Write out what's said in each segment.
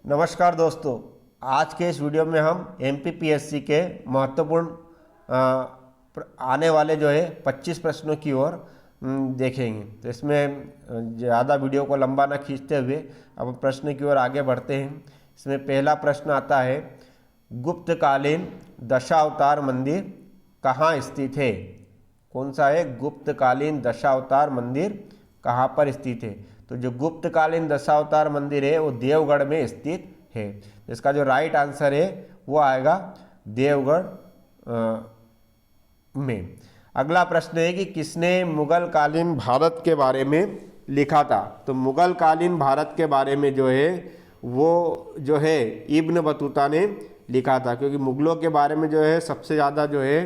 नमस्कार दोस्तों, आज के इस वीडियो में हम एमपीपीएससी के महत्वपूर्ण आने वाले जो है 25 प्रश्नों की ओर देखेंगे। तो इसमें ज़्यादा वीडियो को लंबा ना खींचते हुए अब प्रश्न की ओर आगे बढ़ते हैं। इसमें पहला प्रश्न आता है, गुप्तकालीन दशावतार मंदिर कहाँ स्थित है? कौन सा है? गुप्तकालीन दशावतार मंदिर कहाँ पर स्थित है? तो जो गुप्तकालीन दशावतार मंदिर है वो देवगढ़ में स्थित है। इसका जो राइट आंसर है वो आएगा देवगढ़ में। अगला प्रश्न है कि किसने मुगल कालीन भारत के बारे में लिखा था? तो मुगल कालीन भारत के बारे में जो है वो जो है इब्न बतूता ने लिखा था, क्योंकि मुगलों के बारे में जो है सबसे ज़्यादा जो है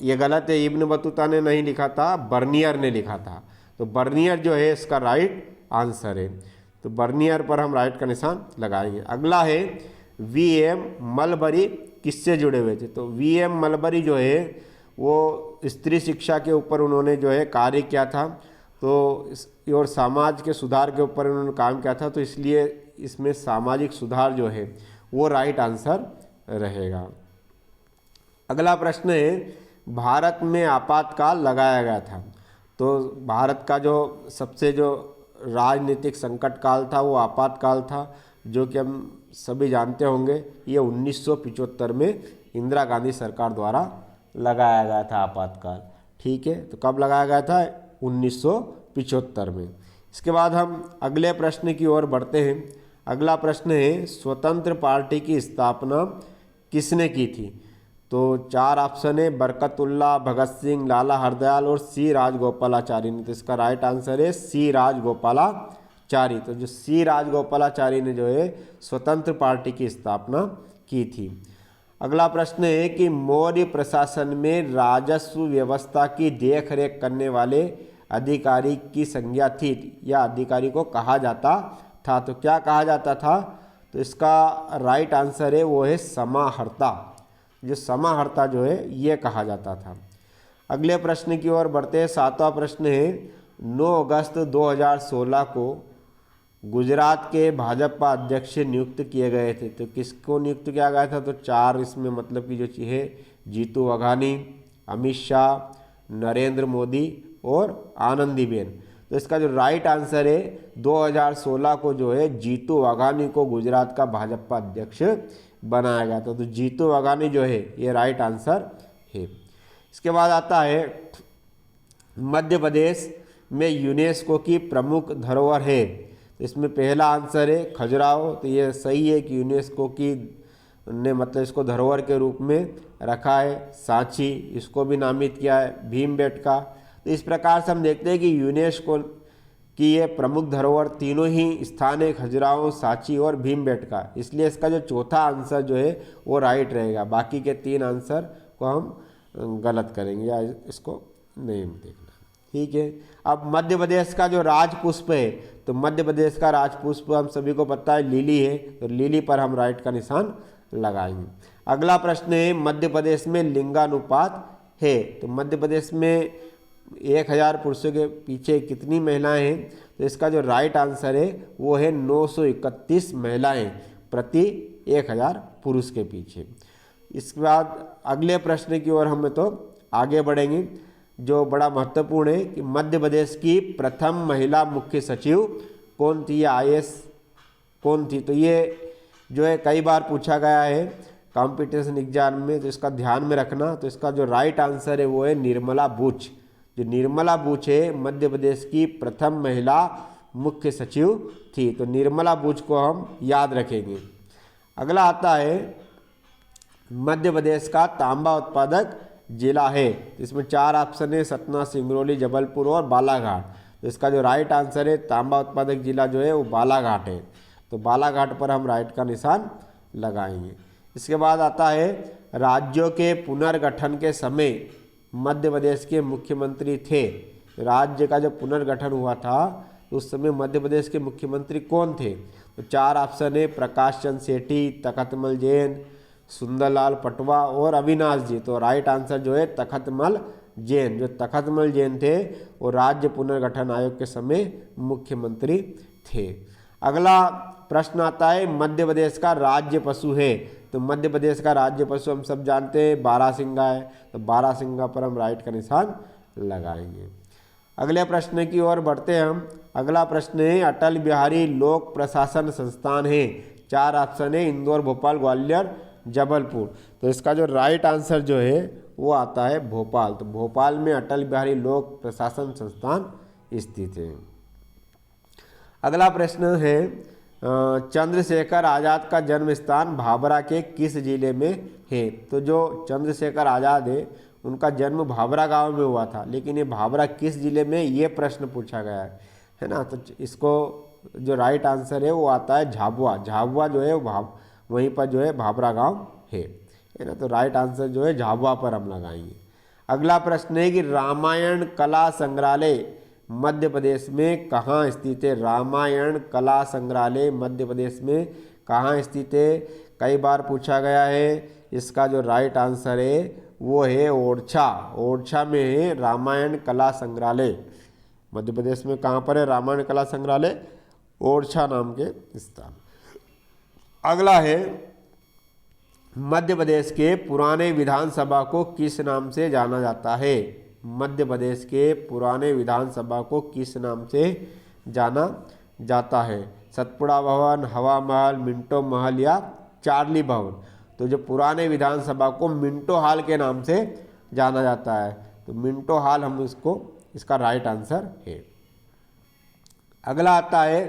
ये गलत है, इब्न बतूता ने नहीं लिखा था, बर्नियर ने लिखा था। तो बर्नियर जो है इसका राइट आंसर है। तो बर्नियर पर हम राइट का निशान लगाएंगे। अगला है वीएम मलबरी किससे जुड़े हुए थे? तो वीएम मलबरी जो है वो स्त्री शिक्षा के ऊपर उन्होंने जो है कार्य किया था, तो और समाज के सुधार के ऊपर उन्होंने काम किया था, तो इसलिए इसमें सामाजिक सुधार जो है वो राइट आंसर रहेगा। अगला प्रश्न है, भारत में आपातकाल लगाया गया था। तो भारत का जो सबसे जो राजनीतिक संकट काल था वो आपातकाल था, जो कि हम सभी जानते होंगे। ये 1975 में इंदिरा गांधी सरकार द्वारा लगाया गया था आपातकाल। ठीक है, तो कब लगाया गया था? 1975 में। इसके बाद हम अगले प्रश्न की ओर बढ़ते हैं। अगला प्रश्न है, स्वतंत्र पार्टी की स्थापना किसने की थी? तो 4 ऑप्शन है, बरकतुल्ला, भगत सिंह, लाला हरदयाल और सी राजगोपालाचारी ने। तो इसका राइट आंसर है सी राजगोपालाचारी। तो जो सी राजगोपालाचारी ने जो है स्वतंत्र पार्टी की स्थापना की थी। अगला प्रश्न है कि मौर्य प्रशासन में राजस्व व्यवस्था की देखरेख करने वाले अधिकारी की संज्ञा थी या अधिकारी को कहा जाता था? तो क्या कहा जाता था? तो इसका राइट आंसर है वो है समाहर्ता। जो समाहर्ता जो है ये कहा जाता था। अगले प्रश्न की ओर बढ़ते हैं। 7वां प्रश्न है, 9 अगस्त 2016 को गुजरात के भाजपा अध्यक्ष नियुक्त किए गए थे। तो किसको नियुक्त किया गया था? तो 4 इसमें मतलब कि जो है जीतू वाघानी, अमित शाह, नरेंद्र मोदी और आनंदीबेन। तो इसका जो राइट आंसर है 2016 को जो है जीतू वाघानी को गुजरात का भाजपा अध्यक्ष बनाया गया था। तो जीतू वाघानी जो है ये राइट आंसर है। इसके बाद आता है, मध्य प्रदेश में यूनेस्को की प्रमुख धरोहर है। तो इसमें पहला आंसर है खजुराहो। तो ये सही है कि यूनेस्को की ने मतलब इसको धरोहर के रूप में रखा है। सांची, इसको भी नामित किया है। भीमबेटका। तो इस प्रकार से हम देखते हैं कि यूनेस्को कि ये प्रमुख धरोहर तीनों ही स्थान है, खजुराहो, सांची और भीमबेटका। इसलिए इसका जो चौथा आंसर जो है वो राइट रहेगा। बाकी के 3 आंसर को हम गलत करेंगे या इसको नहीं देखना। ठीक है, अब मध्य प्रदेश का जो राजपुष्प है, तो मध्य प्रदेश का राजपुष्प हम सभी को पता है लिली है। तो लिली पर हम राइट का निशान लगाएंगे। अगला प्रश्न है, मध्य प्रदेश में लिंगानुपात है। तो मध्य प्रदेश में 1000 पुरुषों के पीछे कितनी महिलाएं हैं? तो इसका जो राइट आंसर है वो है 931 महिलाएं प्रति 1000 पुरुष के पीछे। इसके बाद अगले प्रश्न की ओर हम तो आगे बढ़ेंगे, जो बड़ा महत्वपूर्ण है कि मध्य प्रदेश की प्रथम महिला मुख्य सचिव कौन थी या IAS कौन थी? तो ये जो है कई बार पूछा गया है कॉम्पिटिशन एग्जाम में, तो इसका ध्यान में रखना। तो इसका जो राइट आंसर है वो है निर्मला बूच। जो निर्मला बूच है मध्य प्रदेश की प्रथम महिला मुख्य सचिव थी। तो निर्मला बूच को हम याद रखेंगे। अगला आता है, मध्य प्रदेश का तांबा उत्पादक जिला है। इसमें 4 ऑप्शन है, सतना, सिंगरौली, जबलपुर और बालाघाट। तो इसका जो राइट आंसर है तांबा उत्पादक जिला जो है वो बालाघाट है। तो बालाघाट पर हम राइट का निशान लगाएंगे। इसके बाद आता है, राज्यों के पुनर्गठन के समय मध्य प्रदेश के मुख्यमंत्री थे। राज्य का जब पुनर्गठन हुआ था तो उस समय मध्य प्रदेश के मुख्यमंत्री कौन थे? तो 4 ऑप्शन है, प्रकाश चंद्र सेठी, तखतमल जैन, सुंदरलाल पटवा और अविनाश जी। तो राइट आंसर जो है तखतमल जैन। जो तखतमल जैन थे वो राज्य पुनर्गठन आयोग के समय मुख्यमंत्री थे। अगला प्रश्न आता है मध्य प्रदेश का राज्य पशु है, तो मध्य प्रदेश का राज्य पशु हम सब जानते हैं बारहसिंगा है, तो बारहसिंगा पर हम राइट का निशान लगाएंगे। अगले प्रश्न की ओर बढ़ते हैं हम। अगला प्रश्न है अटल बिहारी लोक प्रशासन संस्थान है, 4 ऑप्शन है इंदौर, भोपाल, ग्वालियर, जबलपुर। तो इसका जो राइट आंसर जो है वो आता है भोपाल। तो भोपाल में अटल बिहारी लोक प्रशासन संस्थान स्थित है। अगला प्रश्न है चंद्रशेखर आज़ाद का जन्म स्थान भाभरा के किस जिले में है। तो जो चंद्रशेखर आज़ाद है उनका जन्म भाभरा गांव में हुआ था, लेकिन ये भाभरा किस जिले में, ये प्रश्न पूछा गया है ना। तो इसको जो राइट आंसर है वो आता है झाबुआ। झाबुआ जो है वो वहीं पर जो है भाभरा गांव है ना। तो राइट आंसर जो है झाबुआ पर हम लगाएंगे। अगला प्रश्न है कि रामायण कला संग्रहालय मध्य प्रदेश में कहाँ स्थित है। रामायण कला संग्रहालय मध्य प्रदेश में कहाँ स्थित है, कई बार पूछा गया है। इसका जो राइट आंसर है वो है ओरछा। ओरछा में है रामायण कला संग्रहालय। मध्य प्रदेश में कहाँ पर है रामायण कला संग्रहालय, ओरछा नाम के स्थान। अगला है मध्य प्रदेश के पुराने विधानसभा को किस नाम से जाना जाता है। मध्य प्रदेश के पुराने विधानसभा को किस नाम से जाना जाता है। सतपुड़ा भवन, हवा महल, मिंटो महल या चार्ली भवन। तो जो पुराने विधानसभा को मिंटो हॉल के नाम से जाना जाता है, तो मिंटो हॉल हम इसका राइट आंसर है। अगला आता है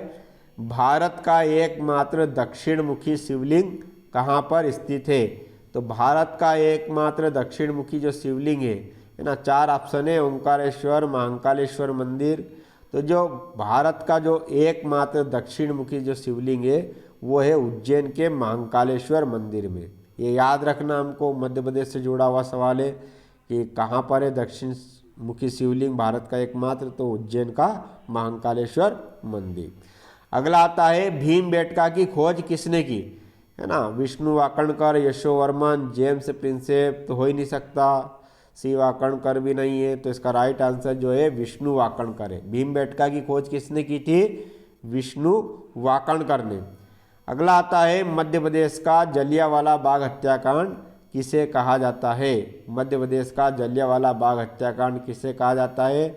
भारत का एकमात्र दक्षिण मुखी शिवलिंग कहाँ पर स्थित है। तो भारत का एकमात्र दक्षिण मुखी जो शिवलिंग है ना, 4 ऑप्शन है ओंकारेश्वर, महाकालेश्वर मंदिर। तो जो भारत का जो एकमात्र दक्षिण मुखी जो शिवलिंग है वो है उज्जैन के महाकालेश्वर मंदिर में। ये याद रखना, हमको मध्य प्रदेश से जुड़ा हुआ सवाल है कि कहाँ पर है दक्षिण मुखी शिवलिंग भारत का एकमात्र, तो उज्जैन का महाकालेश्वर मंदिर। अगला आता है भीमबेटका की खोज किसने की, है ना। विष्णु वाकणकर, यशोवर्मन, जेम्स प्रिंसेप तो हो ही नहीं सकता, सी वाकणकर भी नहीं है। तो इसका राइट आंसर जो है विष्णु वाकणकर है। भीमबेटका की खोज किसने की थी, विष्णु वाकणकर ने। अगला आता है मध्य प्रदेश का जलियांवाला बाग हत्याकांड किसे कहा जाता है। मध्य प्रदेश का जलियांवाला बाग हत्याकांड किसे कहा जाता है।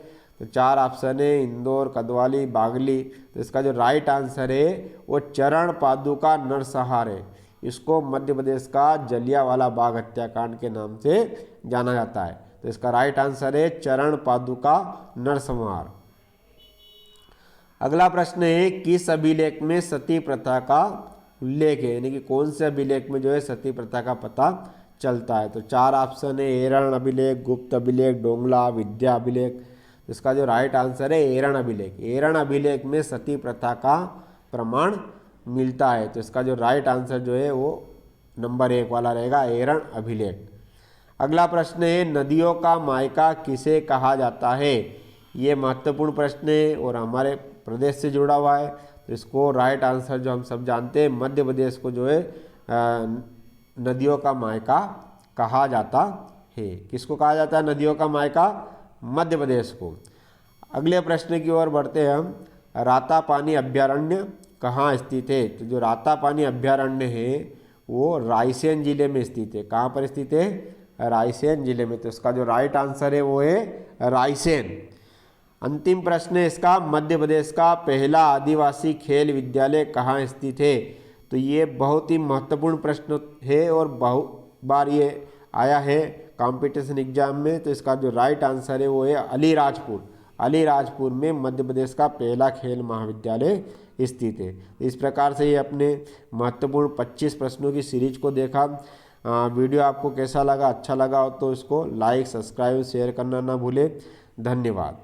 तो 4 ऑप्शन है इंदौर, कदवाली, बागली। तो इसका जो राइट आंसर है वो चरण पादुका नरसंहार है। इसको मध्य प्रदेश का जलियांवाला बाग हत्याकांड के नाम से जाना जाता है। तो इसका राइट आंसर है चरण पादुका नरसंहार। अगला प्रश्न है किस अभिलेख में सती प्रथा का उल्लेख है, यानी कि कौन से अभिलेख में जो है सती प्रथा का पता चलता है। तो 4 ऑप्शन है एरण अभिलेख, गुप्त अभिलेख, डोंगला, विद्या अभिलेख। इसका जो राइट आंसर है एरण अभिलेख। एरण अभिलेख में सती प्रथा का प्रमाण मिलता है। तो इसका जो राइट आंसर जो है वो नंबर 1 वाला रहेगा, एरण अभिलेख। अगला प्रश्न है नदियों का मायका किसे कहा जाता है। ये महत्वपूर्ण प्रश्न है और हमारे प्रदेश से जुड़ा हुआ है। तो इसको राइट आंसर जो हम सब जानते हैं, मध्य प्रदेश को जो है नदियों का मायका कहा जाता है। किसको कहा जाता है नदियों का मायका, मध्य प्रदेश को। अगले प्रश्न की ओर बढ़ते हैं हम। रातापानी अभ्यारण्य कहाँ स्थित है। तो जो रातापानी अभ्यारण्य है वो रायसेन जिले में स्थित है। कहाँ पर स्थित है, रायसेन जिले में। तो इसका जो राइट आंसर है वो है रायसेन। अंतिम प्रश्न है इसका, मध्य प्रदेश का पहला आदिवासी खेल विद्यालय कहाँ स्थित है। तो ये बहुत ही महत्वपूर्ण प्रश्न है और बहुत बार ये आया है कंपटीशन एग्जाम में। तो इसका जो राइट आंसर है वो है अलीराजपुर। अलीराजपुर में मध्य प्रदेश का पहला खेल महाविद्यालय स्थित है। इस प्रकार से ये अपने महत्वपूर्ण 25 प्रश्नों की सीरीज को देखा। वीडियो आपको कैसा लगा, अच्छा लगा हो तो इसको लाइक, सब्सक्राइब, शेयर करना ना भूलें। धन्यवाद।